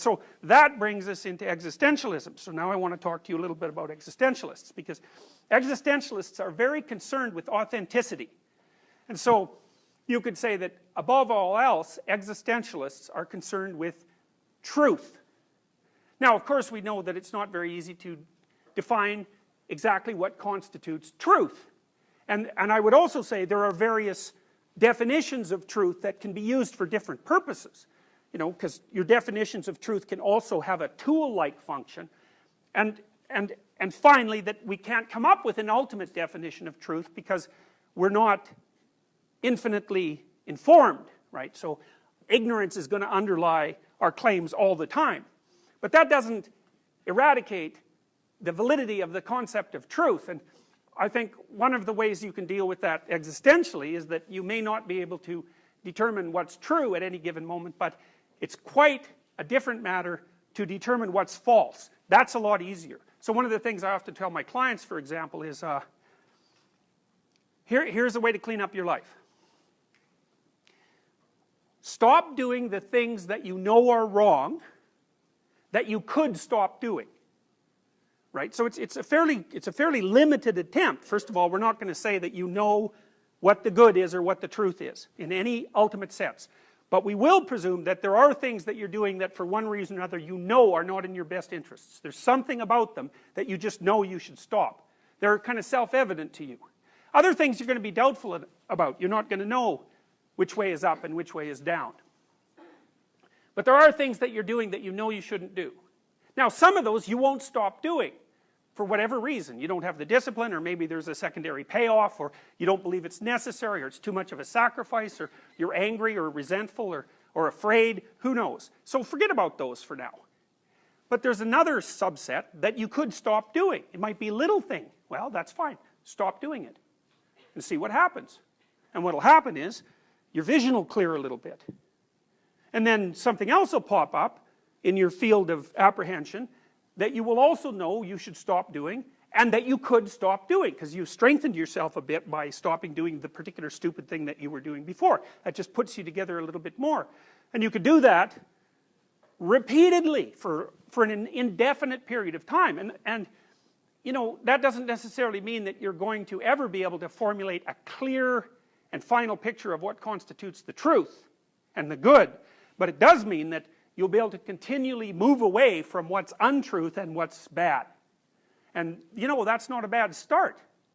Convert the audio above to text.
So that brings us into existentialism. So now I want to talk to you a little bit about existentialists, because existentialists are very concerned with authenticity. And so you could say that above all else, existentialists are concerned with truth. Now, of course, we know that it's not very easy to define exactly what constitutes truth. And I would also say there are various definitions of truth that can be used for different purposes. You know, because your definitions of truth can also have a tool-like function. And finally, that we can't come up with an ultimate definition of truth because we're not infinitely informed, right? So ignorance is going to underlie our claims all the time. But that doesn't eradicate the validity of the concept of truth. And I think one of the ways you can deal with that existentially is that you may not be able to determine what's true at any given moment, but it's quite a different matter to determine what's false. That's a lot easier. So one of the things I often tell my clients, for example, is here's a way to clean up your life. Stop doing the things that you know are wrong that you could stop doing. Right? So it's a fairly limited attempt. First of all, we're not going to say that you know what the good is or what the truth is in any ultimate sense. But we will presume that there are things that you're doing that for one reason or another you know are not in your best interests. There's something about them that you just know you should stop. They're kind of self-evident to you. Other things you're going to be doubtful about. You're not going to know which way is up and which way is down. But there are things that you're doing that you know you shouldn't do. Now, some of those you won't stop doing for whatever reason. You don't have the discipline, or maybe there's a secondary payoff, or you don't believe it's necessary, or it's too much of a sacrifice, or you're angry or resentful or afraid, who knows. So forget about those for now. But there's another subset that you could stop doing. It might be a little thing. Well, that's fine. Stop doing it and see what happens. And what will happen is your vision will clear a little bit. And then something else will pop up in your field of apprehension that you will also know you should stop doing, and that you could stop doing, because you've strengthened yourself a bit by stopping doing the particular stupid thing that you were doing before. That just puts you together a little bit more. And you could do that repeatedly for an indefinite period of time. And you know, that doesn't necessarily mean that you're going to ever be able to formulate a clear and final picture of what constitutes the truth and the good. But it does mean that you'll be able to continually move away from what's untruth and what's bad. And, you know, that's not a bad start.